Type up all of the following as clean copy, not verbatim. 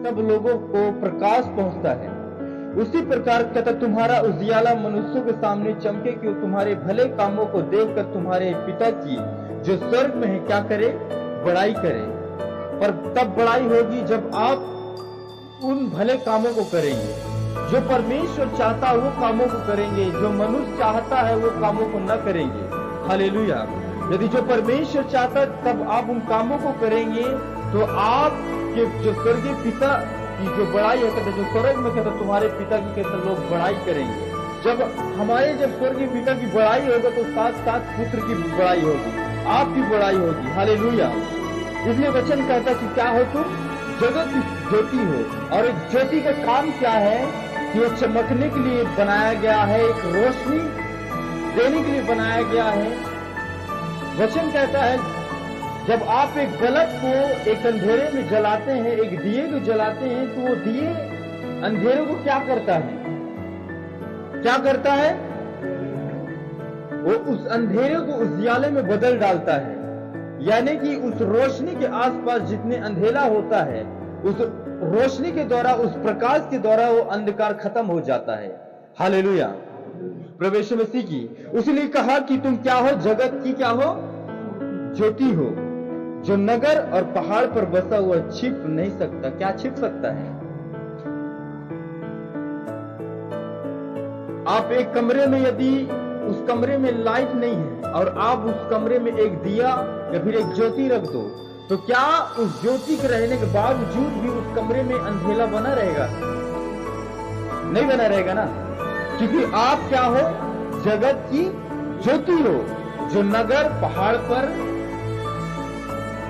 सब लोगों को प्रकाश पहुंचता है, उसी प्रकार कहता तुम्हारा उजियाला मनुष्यों के सामने चमके कि वो तुम्हारे भले कामों को देखकर तुम्हारे पिता की जो स्वर्ग में है क्या करे, बड़ाई करे। पर तब बड़ाई होगी जब आप उन भले कामों को करेंगे जो परमेश्वर चाहता है, वो कामों को करेंगे। जो मनुष्य चाहता है वो कामों को न करेंगे। हालेलुया। यदि जो परमेश्वर चाहता है तब आप उन कामों को करेंगे तो आप के जो स्वर्गीय पिता की जो बड़ाई है, कहते जो स्वर्ग में कहते तुम्हारे पिता की कहते लोग बड़ाई करेंगे। जब स्वर्गीय पिता की बड़ाई होगा तो साथ साथ पुत्र की बड़ाई होगी, आपकी बड़ाई होगी। हालेलुया। इसलिए वचन कहता कि क्या हो तुम जगत की ज्योति हो। और एक ज्योति का काम क्या है कि वो चमकने के लिए बनाया गया है, एक रोशनी देने के लिए बनाया गया है। वचन कहता है जब आप एक बल्ब को एक अंधेरे में जलाते हैं, एक दिए को जलाते हैं, तो वो दिए अंधेरे को क्या करता है, क्या करता है? वो उस अंधेरे को उजियाले में बदल डालता है। यानी कि उस रोशनी के आसपास जितने अंधेरा होता है, उस रोशनी के द्वारा, उस प्रकाश के द्वारा वो अंधकार खत्म हो जाता है। हालेलुया। प्रभु यीशु मसीह की उसने कहा कि तुम क्या हो, जगत की क्या हो, ज्योति हो। जो नगर और पहाड़ पर बसा हुआ छिप नहीं सकता। क्या छिप सकता है? आप एक कमरे में, यदि उस कमरे में लाइट नहीं है और आप उस कमरे में एक दिया या फिर एक ज्योति रख दो, तो क्या उस ज्योति के रहने के बावजूद भी उस कमरे में अंधेरा बना रहेगा? नहीं बना रहेगा ना, क्योंकि आप क्या हो, जगत की ज्योति हो। जो नगर पहाड़ पर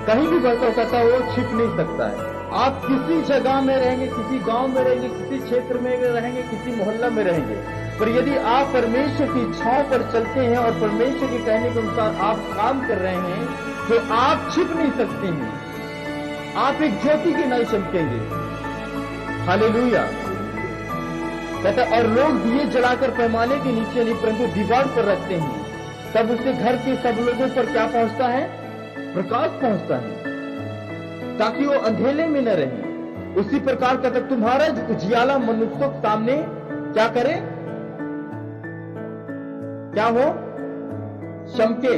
कहीं भी बसा सकता है, वो छिप नहीं सकता है। आप किसी जगह में रहेंगे, किसी गांव में रहेंगे, किसी क्षेत्र में रहेंगे, किसी मोहल्ला में रहेंगे, पर यदि आप परमेश्वर की इच्छाओं पर चलते हैं और परमेश्वर के कहने के अनुसार आप काम कर रहे हैं, तो आप छिप नहीं सकते हैं। आप एक ज्योति की नहीं चमकेंगे। हालेलुया। कहता और लोग दिए जलाकर पैमाने के नीचे नहीं परंतु दीवार पर रखते हैं, तब उससे घर के सब लोगों पर क्या पहुंचता है? प्रकाश पहुंचता है, ताकि वो अंधेरे में न रहे। उसी प्रकार कहता तुम्हारा उजियाला मनुष्यों के सामने क्या करे, क्या हो, चमके।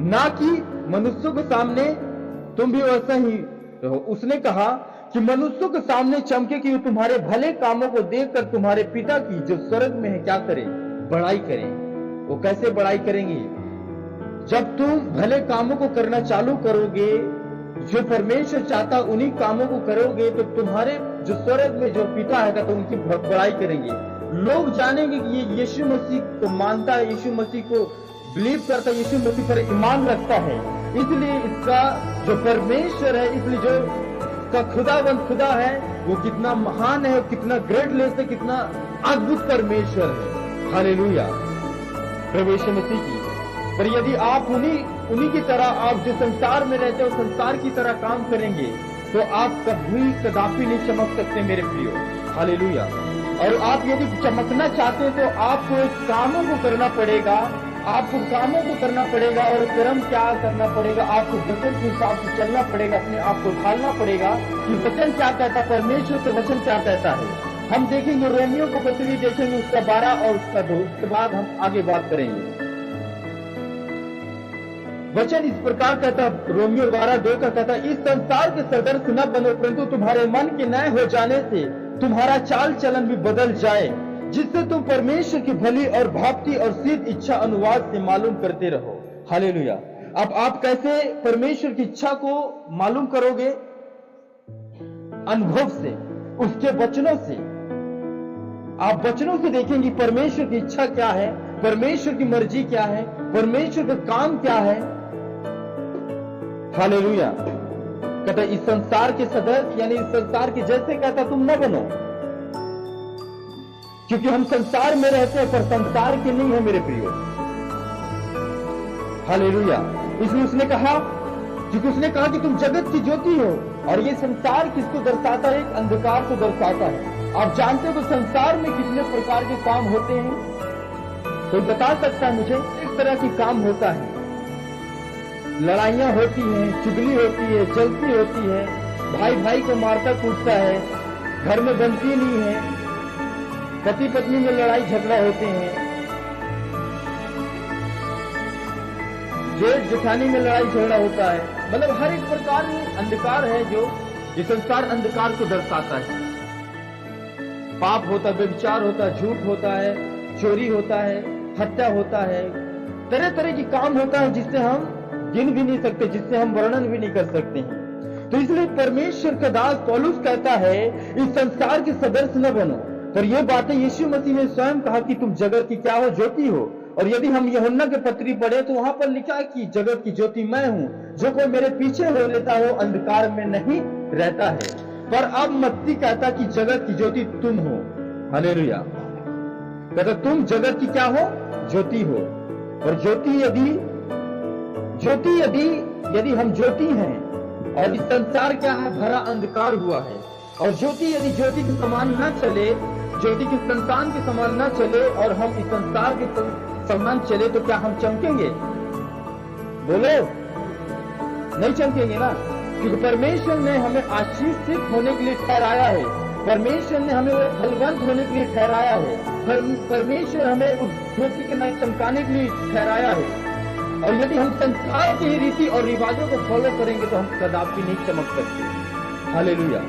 ना कि मनुष्यों के सामने तुम भी वैसा ही रहो। उसने कहा कि मनुष्यों के सामने चमके कि वो तुम्हारे भले कामों को देखकर तुम्हारे पिता की जो स्वर्ग में है क्या करें, बड़ाई करें। वो कैसे बड़ाई करेंगे? जब तुम भले कामों को करना चालू करोगे, जो परमेश्वर चाहता उन्हीं कामों को करोगे, तो तुम्हारे जो स्वर्ग में जो पिता है तो उनकी बड़ाई करेंगे। लोग जानेंगे कि ये यीशु मसीह को मानता है, यीशु मसीह को बिलीव करता है, यीशु मसीह पर ईमान रखता है। इसलिए इसका जो परमेश्वर है, इसलिए जो इसका खुदावंद खुदा है, वो कितना महान है, कितना ग्रेटलेस है, कितना अद्भुत परमेश्वर है। हालेलुया। प्रभु यीशु मसीह की। पर यदि आप उन्हीं की तरह, आप जो संसार में रहते हो संसार की तरह काम करेंगे, तो आप कभी कदापि नहीं चमक सकते मेरे प्रियो। हालेलुया। और आप यदि चमकना चाहते हैं तो आपको कामों को करना पड़ेगा, आपको कामों को करना पड़ेगा। और कर्म क्या करना पड़ेगा? आपको वचन के हिसाब से चलना पड़ेगा, अपने आप को ढालना पड़ेगा कि वचन क्या कहता है, परमेश्वर के वचन क्या कहता है। हम देखेंगे रोमियो को पत्री देखेंगे, उसका 12 और उसका 2, उसके बाद हम आगे बात करेंगे। वचन इस प्रकार कहता, रोमियो 12:2 का कहता, इस संसार के सदस्य न बनो, परंतु तुम्हारे मन के नए हो जाने से तुम्हारा चाल चलन भी बदल जाए, जिससे तुम परमेश्वर की भली और भावती और सिद्ध इच्छा अनुवाद से मालूम करते रहो। हालेलुया। अब आप कैसे परमेश्वर की इच्छा को मालूम करोगे? अनुभव से, उसके वचनों से। आप वचनों से देखेंगे परमेश्वर की इच्छा क्या है, परमेश्वर की मर्जी क्या है, परमेश्वर का काम क्या है। हालेलुया। कहता इस संसार के सदस्य यानी इस संसार के जैसे कहता तुम न बनो, क्योंकि हम संसार में रहते हैं पर संसार के नहीं है मेरे प्रियो। हालेलुया। इसलिए उसने कहा, क्योंकि उसने कहा कि तुम जगत की ज्योति हो। और ये संसार किसको दर्शाता है? एक अंधकार को दर्शाता है। आप जानते हो कि संसार में कितने प्रकार के काम होते हैं? कोई बता सकता है मुझे? इस तरह के काम होता है। लड़ाइयां होती हैं, चुगली होती है, जलती होती है, भाई भाई को मारता कूटता है, घर में बनती नहीं है, पति पत्नी में लड़ाई झगड़ा होते हैं, जेठ जेठानी में लड़ाई झगड़ा होता है। मतलब हर एक प्रकार में अंधकार है जो ये संसार अंधकार को दर्शाता है। पाप होता है, व्यभिचार होता है, झूठ होता है, चोरी होता है, हत्या होता है, तरह तरह की काम होता है जिससे हम गिन भी नहीं सकते, जिससे हम वर्णन भी नहीं कर सकते हैं। तो इसलिए परमेश्वर का दास पौलुस कहता है इस संसार के सदस्य न बनो। पर यह बातें यीशु मसीह ने स्वयं कहा कि तुम जगत की क्या हो, ज्योति हो। और यदि हम यूहन्ना के पत्री पढ़े तो वहां पर लिखा है कि जगत की ज्योति मैं हूं, जो कोई मेरे पीछे हो लेता हो अंधकार में नहीं रहता है। पर अब मत्ती कहता कि जगत की ज्योति तुम हो। हालेलुया। कहता तुम जगत की क्या हो, ज्योति हो। और ज्योति यदि हम ज्योति हैं और इस संसार क्या है, भरा अंधकार हुआ है, और ज्योति यदि ज्योति के समान न चले, ज्योति के संतान के समान न चले और हम इस संसार के समान चले तो क्या हम चमकेंगे? बोलो, नहीं चमकेंगे ना। क्योंकि परमेश्वर ने हमें आशीषित होने के लिए ठहराया है, परमेश्वर ने हमें फलवंत होने के लिए ठहराया है, परमेश्वर हमें उस ज्योति के नाम चमकाने के लिए ठहराया है। और यदि हम संसार की रीति और रिवाजों को फॉलो करेंगे तो हम कदापि नहीं चमक सकते। हालेलुया।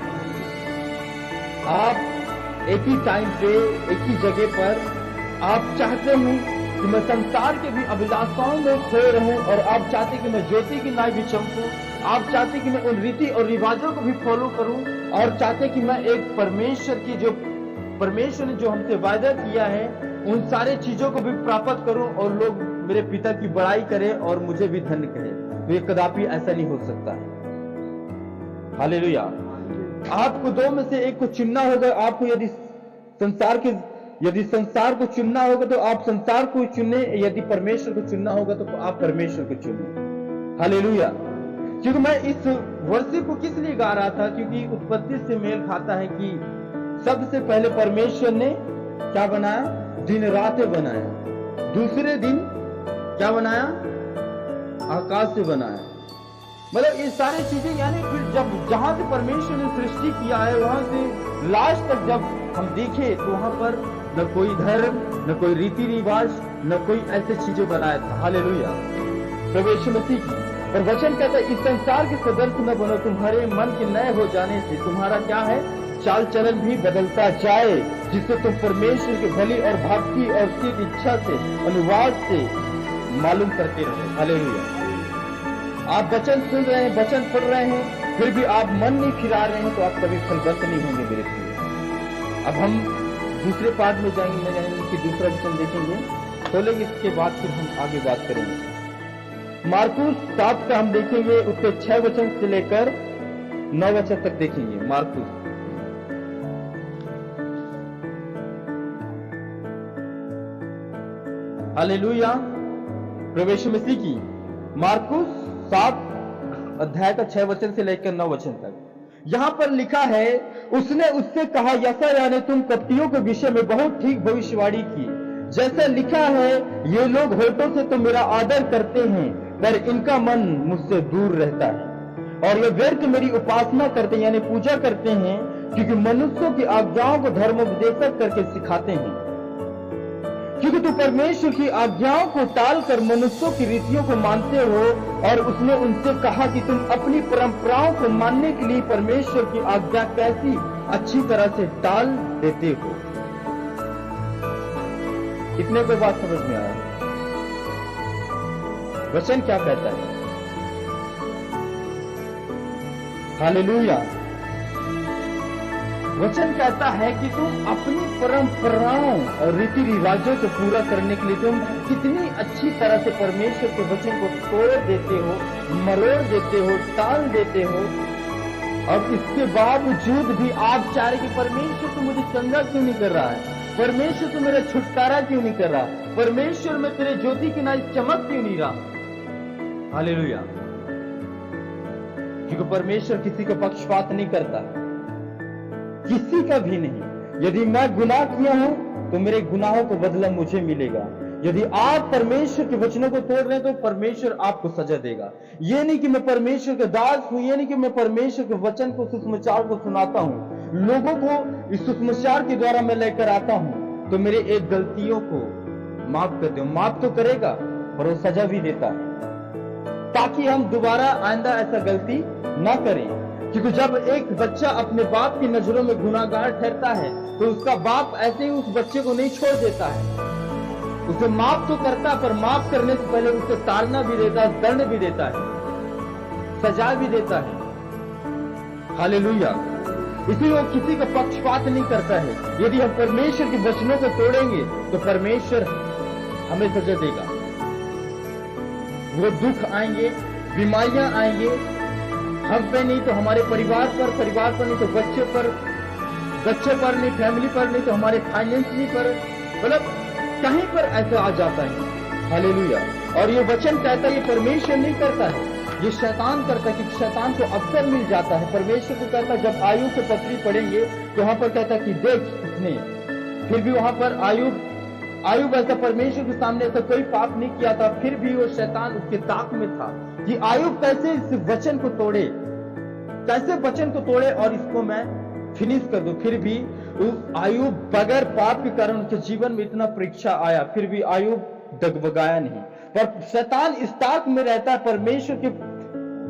आप एक ही टाइम पे एक ही जगह पर आप चाहते हैं कि मैं संसार के भी अभिलाषाओं में खोए रहूं, और आप चाहते कि मैं ज्योति की नाई भी चमकूं, आप चाहते कि मैं उन रीति और रिवाजों को भी फॉलो करूं, और चाहते कि मैं एक परमेश्वर ने जो हमसे वायदा किया है उन सारे चीजों को भी प्राप्त करूं और लोग मेरे पिता की बड़ाई करें और मुझे भी धन्य कहें। तो ये कदापि ऐसा नहीं हो सकता है। हालेलुया। आपको दो में से एक को चुनना होगा। आपको यदि संसार को चुनना होगा तो आप संसार को चुने, यदि परमेश्वर को चुनना होगा तो आप परमेश्वर को चुने। हालेलुया। क्योंकि मैं इस वर्ष को किस लिए गा रहा था, क्योंकि उत्पत्ति से मेल खाता है कि सबसे पहले परमेश्वर ने क्या बनाया, दिन रातें बनाया। दूसरे दिन क्या बनाया, आकाश से बनाया। मतलब ये सारी चीजें, यानी फिर जब जहां से परमेश्वर ने सृष्टि किया है वहां से लास्ट तक जब हम देखे तो वहां पर न कोई धर्म, न कोई रीति रिवाज, न कोई ऐसी चीजें बनाया था। हालेलुया। प्रभु यीशु मसीह की और वचन कहता है इस संसार के सदस्य न बनो, तुम्हारे मन के नए हो जाने से तुम्हारा क्या है, चाल चलन भी बदलता जाए, जिससे तुम परमेश्वर की भली और भक्ति और सिद्ध इच्छा से, अनुवाद से मालूम करते रहो। हालेलुया। आप वचन सुन रहे हैं, वचन पढ़ रहे हैं, फिर भी आप मन नहीं फिरा रहे हैं तो आप कभी फलवंत नहीं होंगे मेरे प्रिय। अब हम दूसरे पार्ट में जाएंगे, यानी कि दूसरा वचन देखेंगे, खोलेंगे, इसके बाद फिर हम आगे बात करेंगे। मार्कुस 7 का हम देखेंगे, उसके 6 वचन से लेकर 9 वचन तक देखेंगे। मार्कुस हालेलुया। प्रभु यीशु मसीह की मार्कुस 7 अध्याय का 6 वचन से लेकर 9 वचन तक यहां पर लिखा है, उसने उससे कहा, यशायाह ने तुम कपटियों के विषय में बहुत ठीक भविष्यवाणी की, जैसा लिखा है, ये लोग होठों से तो मेरा आदर करते हैं पर इनका मन मुझसे दूर रहता है, और ये व्यर्थ मेरी उपासना करते हैं, यानी पूजा करते हैं, क्योंकि मनुष्यों की आज्ञाओं को धर्मोपदेशक करके सिखाते हैं। क्योंकि तू परमेश्वर की आज्ञाओं को टालकर मनुष्यों की रीतियों को मानते हो, और उसने उनसे कहा कि तुम अपनी परंपराओं को मानने के लिए परमेश्वर की आज्ञा कैसी अच्छी तरह से टाल देते हो। कितने को बात समझ में आया? वचन क्या कहता है? हालेलुया। वचन कहता है कि तुम अपनी परंपराओं और रीति रिवाजों को पूरा करने के लिए तुम कितनी अच्छी तरह से परमेश्वर के वचन को तोड़ देते हो, मरोड़ देते हो, टाल देते हो, और इसके बावजूद भी आप चाह रहे कि परमेश्वर तो मुझे चंगा क्यों नहीं कर रहा है, परमेश्वर तो मेरा छुटकारा क्यों नहीं कर रहा, परमेश्वर में तेरे ज्योति की नाई चमक क्यों नहीं रहा। हालेलुया। क्योंकि परमेश्वर किसी का पक्षपात नहीं करता, किसी का भी नहीं। यदि मैं गुनाह किया हूं तो मेरे गुनाहों को बदला मुझे मिलेगा। यदि आप परमेश्वर के वचनों को तोड़ रहे हैं तो परमेश्वर आपको सजा देगा। ये नहीं कि मैं परमेश्वर का दास हूं, ये नहीं कि मैं परमेश्वर के वचन को, सुसमाचार को सुनाता हूं, लोगों को इस सुसमाचार के द्वारा मैं लेकर आता हूं तो मेरे एक गलतियों को माफ कर दो। माफ तो करेगा पर वो सजा भी देता है ताकि हम दोबारा आइंदा ऐसा गलती ना करें। क्योंकि जब एक बच्चा अपने बाप की नजरों में गुनाहगार ठहरता है तो उसका बाप ऐसे ही उस बच्चे को नहीं छोड़ देता है, उसे माफ तो करता है, पर माफ करने से पहले उसे ताड़ना भी देता है, दंड भी देता है, सजा भी देता है। हालेलुया। इसलिए वो किसी का पक्षपात नहीं करता है। यदि हम परमेश्वर के वचनों को तोड़ेंगे तो परमेश्वर हमें सजा देगा। वो दुख आएंगे, बीमारियां आएंगे, हम पे नहीं तो हमारे परिवार पर नहीं तो बच्चे पर नहीं, फैमिली पर नहीं तो हमारे फाइनेंशियली पर, मतलब कहीं पर ऐसा आ जाता है। हालेलुया। और ये वचन कहता है, ये परमेश्वर नहीं करता है, ये शैतान करता है, क्योंकि शैतान को अवसर मिल जाता है। परमेश्वर को कहता है, जब आयुब के पत्री पढ़ेंगे तो वहां पर कहता है कि देख उसने, फिर भी वहां पर आयुब ऐसा परमेश्वर के सामने ऐसा कोई पाप नहीं किया था, फिर भी वो शैतान उसके ताक में था कि आयुब कैसे इस वचन को तोड़े, कैसे वचन को तोड़े और इसको मैं फिनिश कर दूं। फिर भी आयुब बगैर पाप के कारण उसके जीवन में इतना परीक्षा आया, फिर भी आयुब डगमगाया नहीं। पर शैतान इस ताक में रहता है, परमेश्वर के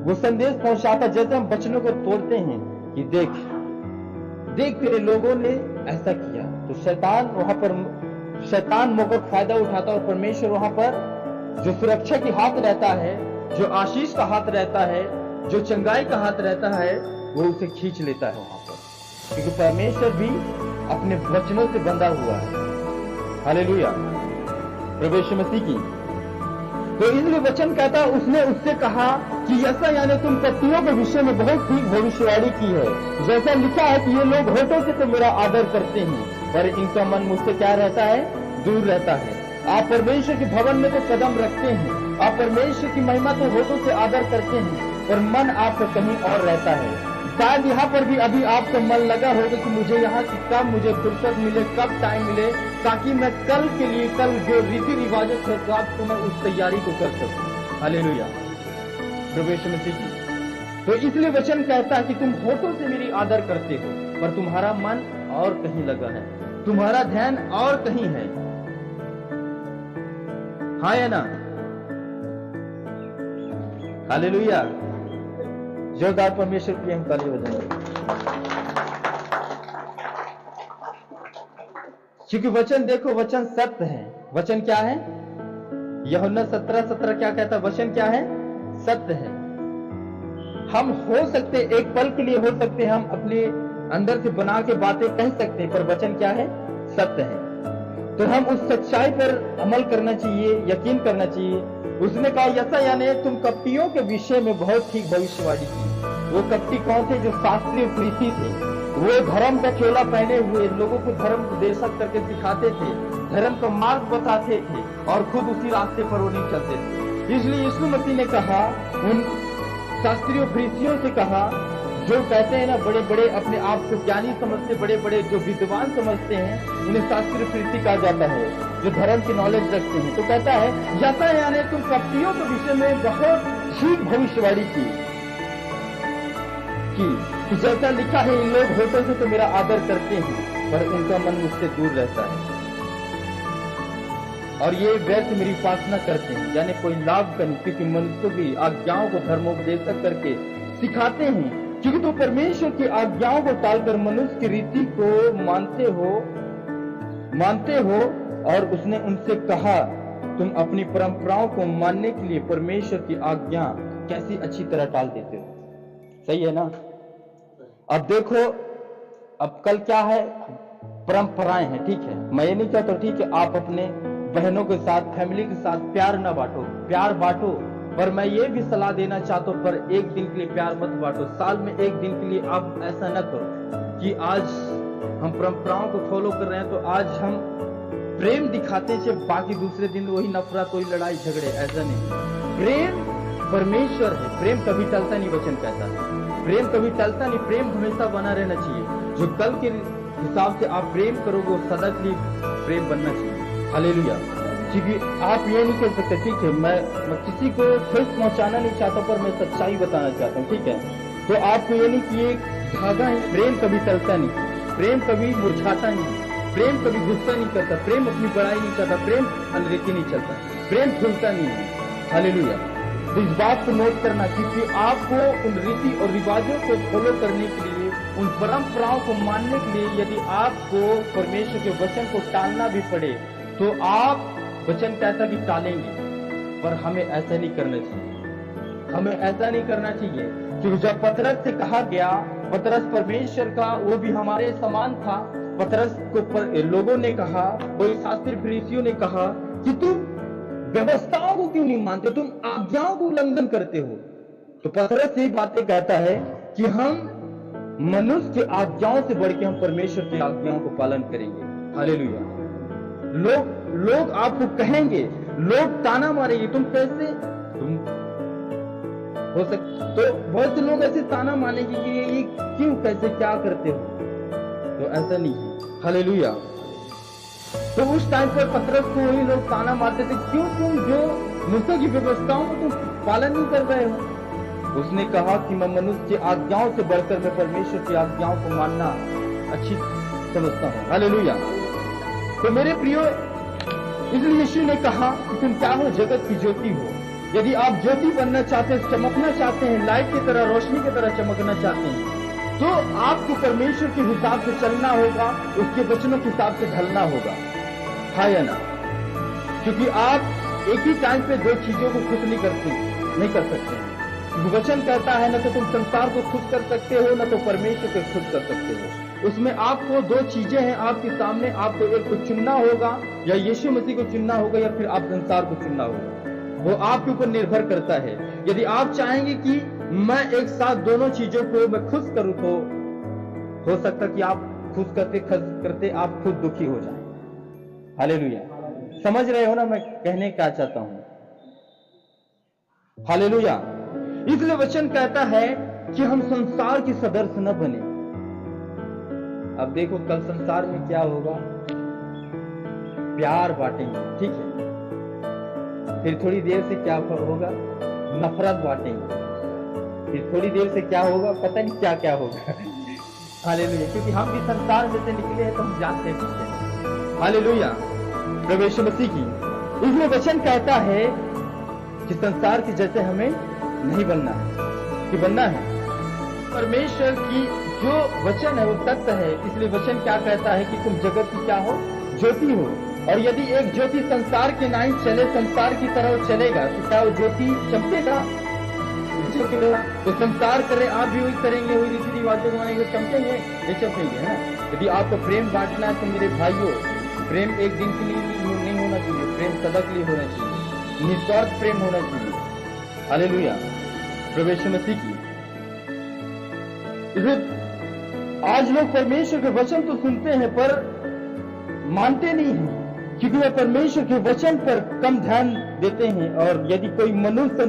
वो संदेश पहुंचाता, जैसे हम वचनों को तोड़ते हैं कि देख तेरे लोगों ने ऐसा किया, तो शैतान वहां पर मौका फायदा उठाता और परमेश्वर वहां पर जो सुरक्षा की हाथ रहता है, जो आशीष का हाथ रहता है, जो चंगाई का हाथ रहता है, वो उसे खींच लेता है वहां पर, क्योंकि परमेश्वर भी अपने वचनों से बंधा हुआ है। हालेलुया। प्रभु यीशु मसीह की। तो इसलिए वचन कहता है, उसने उससे कहा कि ऐसा यानी तुम कपटियों के विषय में बहुत ठीक भविष्यवाणी की है, जैसा लिखा है कि ये लोग होठों से तो मेरा आदर करते हैं पर इनका मन मुझसे क्या रहता है, दूर रहता है। आप परमेश्वर के भवन में तो कदम रखते हैं, आप परमेश्वर की महिमा तो होठों से आदर करते हैं, पर मन आपका कहीं और रहता है। शायद यहाँ पर भी अभी आपका मन लगा होगा कि मुझे यहाँ से कब मुझे फुर्सत मिले, कब टाइम मिले, ताकि मैं कल के लिए, कल जो रीति रिवाजों के साथ तो मैं उस तैयारी को कर सकूं। हालेलुया। प्रभु यीशु मसीह की। तो इसलिए वचन कहता है कि तुम होठों से मेरी आदर करते हो पर तुम्हारा मन और कहीं लगा है, तुम्हारा ध्यान और कहीं है। हाँ या ना? हालेलुया। जोरदार परमेश्वर की हम ताली बजाएंगे, क्योंकि वचन देखो, वचन सत्य है। वचन क्या है? यूहन्ना 17:17 क्या कहता है? वचन क्या है? सत्य है। हम हो सकते एक पल के लिए हो सकते, हम अपने अंदर से बना के बातें कह सकते हैं, पर वचन क्या है? सत्य है। तो हम उस सच्चाई पर अमल करना चाहिए, यकीन करना चाहिए। उसने कहा ऐसा यानी तुम कपटियों के विषय में बहुत ठीक भविष्यवाणी की। वो कपटी कौन थे? जो शास्त्रीय फरीसी थे। वो धर्म का चोला पहने हुए लोगों को धर्म को देशक करके सिखाते थे, धर्म का मार्ग बताते थे और खुद उसी रास्ते पर वो नहीं चलते थे। इसलिए यीशु मसीह ने कहा, उन शास्त्रीय फरीसियों से कहा, जो कहते हैं ना बड़े बड़े अपने आप को ज्ञानी समझते, बड़े बड़े जो विद्वान समझते हैं, उन्हें शास्त्रीय फरीसी कहा जाता है, जो धर्म की नॉलेज रखते हैं। तो कहता है जैसा यानी तुम कपटियों के विषय में बहुत ठीक भविष्यवाणी की कि जैसा लिखा है, इन लोग होठों से तो मेरा आदर करते हैं पर उनका मन मुझसे दूर रहता है और ये व्यर्थ मेरी उपासना करते हैं, यानी कोई लाभ का नहीं, क्योंकि मनुष्यों की आज्ञाओं को धर्मोपदेशक करके सिखाते हैं। क्योंकि तुम परमेश्वर की आज्ञाओं को टालकर मनुष्य की रीति को मानते हो। और उसने उनसे कहा, तुम अपनी परंपराओं को मानने के लिए परमेश्वर की आज्ञा कैसी अच्छी तरह टाल देते हो। सही है ना? अब देखो, अब कल क्या है? परंपराएं हैं, ठीक है। मैं ये नहीं कहता ठीक है आप अपने बहनों के साथ, फैमिली के साथ प्यार ना बांटो, प्यार बांटो, पर मैं ये भी सलाह देना चाहता हूं, पर एक दिन के लिए प्यार मत बांटो। साल में एक दिन के लिए आप ऐसा न करो कि आज हम परंपराओं को फॉलो कर रहे हैं तो आज हम प्रेम दिखाते थे, बाकी दूसरे दिन वही नफरत, वही लड़ाई झगड़े। ऐसा नहीं। प्रेम परमेश्वर है, प्रेम कभी टलता नहीं। वचन कहता है प्रेम कभी टलता नहीं, प्रेम हमेशा बना रहना चाहिए। जो कल के हिसाब से आप प्रेम करोगे, सदा के लिए प्रेम बनना चाहिए। हालेलुया। क्योंकि आप ये नहीं कह सकते, ठीक है मैं किसी को ठेस पहुंचाना नहीं चाहता, पर मैं सच्चाई बताना चाहता हूँ, ठीक है। तो आपको ये नहीं कि ये धागा है, प्रेम कभी टलता नहीं, प्रेम कभी मुरझाता नहीं, प्रेम कभी गुस्सा नहीं करता, प्रेम अपनी बड़ाई नहीं चाहता, प्रेम अनदेखी नहीं चलता, प्रेम भूलता नहीं है। हालेलुया। तो इस बात को नोट करना, क्योंकि आपको उन रीति और रिवाजों को फॉलो करने के लिए, उन परंपराओं को मानने के लिए, यदि आपको परमेश्वर के वचन को टालना भी पड़े तो आप वचन कहता कि टालेंगे, पर हमें ऐसा नहीं करना चाहिए, हमें ऐसा नहीं करना चाहिए। क्योंकि जब पतरस से कहा गया, पतरस परमेश्वर का वो भी हमारे समान था, पतरस को लोगों ने कहा, कोई शास्त्री फरीसियों ने कहा कि तुम व्यवस्थाओं को क्यों नहीं मानते, तुम आज्ञाओं को उल्लंघन करते हो। तो पतरस यही बातें कहता है कि हम मनुष्य की आज्ञाओं से बढ़ के हम परमेश्वर की आज्ञाओं को पालन करेंगे। हालेलुया। लोग आपको कहेंगे, लोग ताना मारेंगे, तुम कैसे, तुम हो सकता, तो बहुत से लोग ऐसे ताना मानेंगे कि ये क्यों, कैसे, क्या करते हो, तो ऐसा नहीं है। हालेलुया। तो उस टाइम पर पतरस को वही लोग ताना मारते थे, क्यों तुम जो मूसा की व्यवस्थाओं को तुम पालन नहीं कर रहे हो। उसने कहा कि मैं मनुष्य की आज्ञाओं से बढ़कर मैं परमेश्वर की आज्ञाओं को मानना अच्छी समझता हूँ। हालेलुया। तो मेरे प्रियो, इसलिए यीशु ने कहा कि तुम क्या हो, जगत की ज्योति हो। यदि आप ज्योति बनना चाहते हैं, चमकना चाहते हैं, लाइट की तरह, रोशनी की तरह चमकना चाहते हैं, तो आपको परमेश्वर के हिसाब से चलना होगा, उसके वचनों के हिसाब से ढलना होगा, है या ना। क्योंकि आप एक ही टाइम पे दो चीजों को खुश नहीं कर सकते। वचन कहता है न तो तुम संसार को खुश कर सकते हो, न तो परमेश्वर को खुश कर सकते हो। उसमें आपको दो चीजें हैं आपके सामने, आपको एक को चुनना होगा, या यीशु मसीह को चुनना होगा, या फिर आप संसार को चुनना होगा। वो आपके ऊपर निर्भर करता है। यदि आप चाहेंगे कि मैं एक साथ दोनों चीजों को मैं खुश करूं, तो हो सकता कि आप खुश करते आप खुद दुखी हो जाए। हालेलुया। समझ रहे हो ना मैं कहने क्या चाहता हूं। हालेलुया। इसलिए वचन कहता है कि हम संसार के सदस्य न बने। अब देखो कल संसार में क्या होगा, प्यार बांटेंगे, ठीक है, फिर थोड़ी देर से क्या होगा, नफरत बांटेंगे, फिर थोड़ी देर से क्या होगा, पता नहीं क्या क्या होगा। हालेलुया। क्योंकि हम भी संसार में से निकले हैं तो हम जानते हैं, ठीक है। हालेलुया। प्रभु यीशु मसीह की इसलिए वचन कहता है कि संसार के जैसे हमें नहीं बनना है, कि बनना है परमेश्वर की जो वचन है वो सत्य है। इसलिए वचन क्या कहता है कि तुम जगत की क्या हो, ज्योति हो। और यदि एक ज्योति संसार के नहीं चले, संसार की तरह चलेगा, तो क्या वो ज्योति चमकेगा? तो संसार करे, आप भी वही करेंगे, वही रीति रिवाजों को मानेंगे, चमकेंगे, ये चमकेंगे, है ना। यदि आपको प्रेम बांटना है तो मेरे भाइयों, प्रेम एक दिन के लिए नहीं होना चाहिए, प्रेम सदा के लिए होना चाहिए, निस्वार्थ प्रेम होना चाहिए। हालेलुया। प्रभु यीशु मसीह की आज लोग परमेश्वर के वचन तो सुनते हैं पर मानते नहीं हैं, क्योंकि वे परमेश्वर के वचन पर कम ध्यान देते हैं। और यदि कोई मनुष्य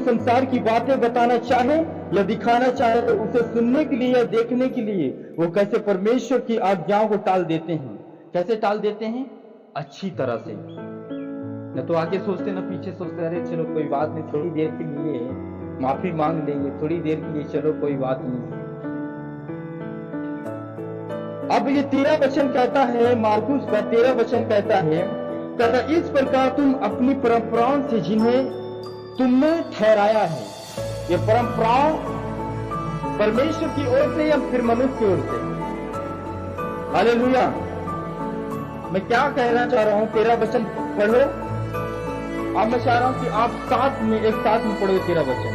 संसार की बातें बताना चाहे या दिखाना चाहे, तो उसे सुनने के लिए या देखने के लिए वो कैसे परमेश्वर की आज्ञाओं को टाल देते हैं। कैसे टाल देते हैं? अच्छी तरह से, न तो आगे सोचते न पीछे सोचते, अरे चलो कोई बात नहीं, थोड़ी देर के लिए माफी मांग लेंगे, थोड़ी देर के लिए चलो कोई बात नहीं। अब ये 13 वचन कहता है, मार्कुस का 13 वचन कहता है, इस प्रकार तुम अपनी परंपराओं से जिन्हें तुमने ठहराया है। ये परंपराओं परमेश्वर की ओर से या फिर मनुष्य की ओर से? हालेलुया। मैं क्या कहना चाह रहा हूं, 13 वचन पढ़ो। अब मैं चाह रहा हूं कि आप एक साथ में पढ़ो 13 वचन,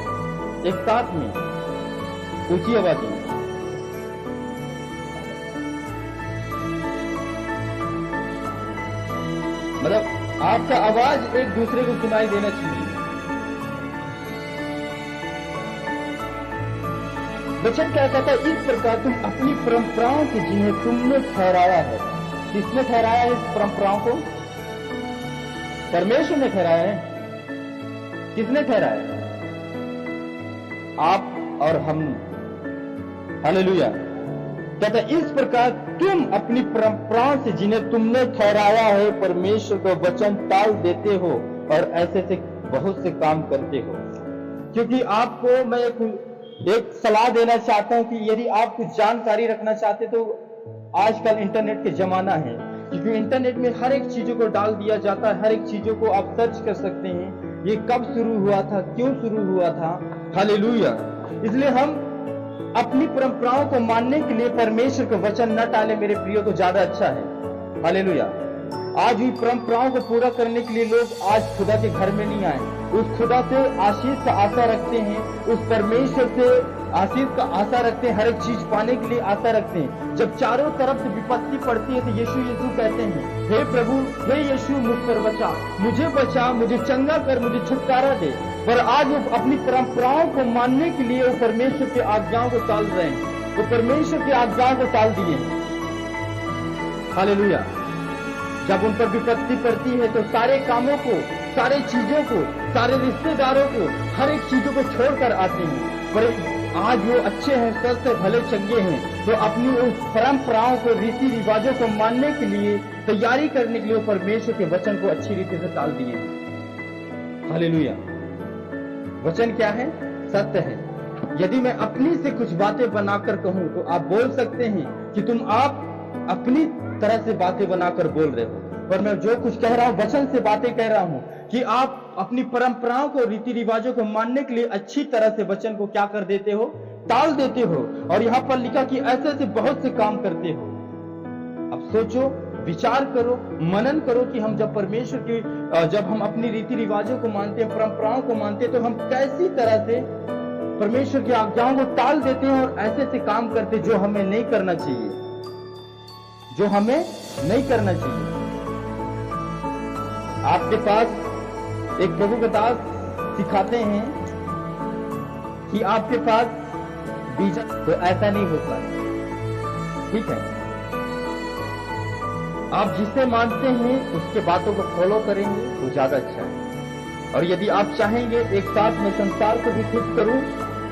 एक साथ में, ऊंची आवाज में। मतलब आपका आवाज एक दूसरे को सुनाई देना चाहिए। वचन क्या कहता है? इस प्रकार तुम अपनी परंपराओं से जिन्हें तुमने ठहराया है। किसने ठहराया है इस परंपराओं को? परमेश्वर ने ठहराया है। किसने ठहराया है? आप और हम। हालेलुया। कहता इस प्रकार तुम अपनी परंपराओं से जिन्हें तुमने ठहराया है परमेश्वर का वचन टाल देते हो और ऐसे से बहुत से काम करते हो। क्योंकि आपको मैं एक सलाह देना चाहता हूं कि यदि आप कुछ जानकारी रखना चाहते तो आजकल इंटरनेट के जमाना है, क्योंकि इंटरनेट में हर एक चीजों को डाल दिया जाता है, हर एक चीजों को आप सर्च कर सकते हैं, ये कब शुरू हुआ था, क्यों शुरू हुआ था। हालेलुया। इसलिए हम अपनी परंपराओं को मानने के लिए परमेश्वर का वचन न टाले मेरे प्रियो, तो ज्यादा अच्छा है। हालेलुया। आज भी परंपराओं को पूरा करने के लिए लोग आज खुदा के घर में नहीं आए, उस खुदा से आशीष का आशा रखते हैं, उस परमेश्वर से आशीष का आशा रखते हैं, हर एक चीज पाने के लिए आशा रखते हैं। जब चारों तरफ से विपत्ति पड़ती है तो यीशु यीशु कहते हैं, हे प्रभु, हे यीशु मुझ पर बचा, मुझे चंगा कर, मुझे छुटकारा दे। पर आज वो अपनी परंपराओं को मानने के लिए वो परमेश्वर की आज्ञाओं को टाल रहे हैं, वो परमेश्वर की आज्ञाओं को टाल दिए। हालेलुया। जब उन पर विपत्ति पड़ती है तो सारे कामों को, सारे चीजों को, सारे रिश्तेदारों को, हर एक चीजों को छोड़कर आते हैं। पर आज वो अच्छे हैं, स्वस्थ है, भले चंगे हैं, तो अपनी उस परंपराओं को, रीति रिवाजों को मानने के लिए, तैयारी करने के लिए परमेश्वर के वचन को अच्छी रीति से टाल दिए। हालेलुया। वचन क्या है? सत्य है। यदि मैं अपनी से कुछ बातें बनाकर कहूं तो आप बोल सकते हैं कि आप अपनी तरह से बातें बनाकर बोल रहे हो, पर मैं जो कुछ कह रहा हूं वचन से बातें कह रहा हूं कि आप अपनी परंपराओं को, रीति रिवाजों को मानने के लिए अच्छी तरह से वचन को क्या कर देते हो? टाल देते हो। और यहां पर लिखा कि ऐसे ऐसे बहुत से काम करते हो। अब सोचो, विचार करो, मनन करो कि हम जब हम अपनी रीति रिवाजों को मानते हैं, परंपराओं को मानते हैं, तो हम कैसी तरह से परमेश्वर की आज्ञाओं को टाल देते हैं और ऐसे ऐसे काम करते हैं जो हमें नहीं करना चाहिए, जो हमें नहीं करना चाहिए। आपके पास एक प्रभु के दास सिखाते हैं कि आपके पास बीजा, तो ऐसा नहीं होता। ठीक है, आप जिसे मानते हैं उसके बातों को फॉलो करेंगे तो ज्यादा अच्छा है। और यदि आप चाहेंगे एक साथ में संसार को भी खुश करूं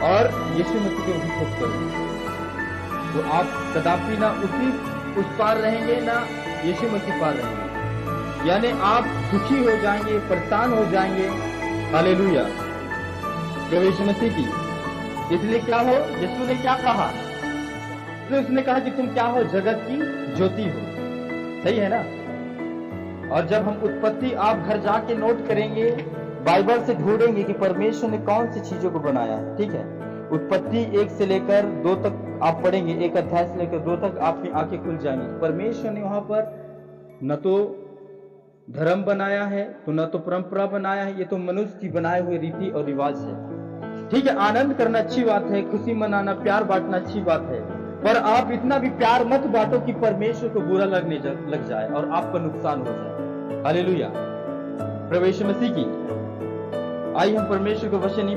और यीशु मसीह को भी खुश करूं, तो आप कदापि ना उस पार रहेंगे, ना यीशु मसीह पार रहेंगे। यानी आप दुखी हो जाएंगे, परेशान हो जाएंगे। हालेलुया। प्रभु यीशु मसीह की। इसलिए क्या हो, यीशु ने क्या कहा? तो उसने कहा कि तुम क्या हो? जगत की ज्योति हो। सही है ना? और जब हम उत्पत्ति, आप घर जाके नोट करेंगे, बाइबल से ढूंढेंगे कि परमेश्वर ने कौन सी चीजों को बनाया है। ठीक है, उत्पत्ति 1 से लेकर 2 तक आप पढ़ेंगे, 1 अध्याय से लेकर 2 तक आपकी आंखें खुल जाएंगी। परमेश्वर ने वहां पर न तो धर्म बनाया है, तो न तो परंपरा बनाया है, ये तो मनुष्य की बनाए हुए रीति और रिवाज है। ठीक है, आनंद करना अच्छी बात है, खुशी मनाना, प्यार बांटना अच्छी बात है, पर आप इतना भी प्यार मत बांटो कि परमेश्वर को बुरा लग जाए और आपका नुकसान हो जाए। हालेलुया। प्रभु यीशु मसीह की। आइए हम परमेश्वर को वचन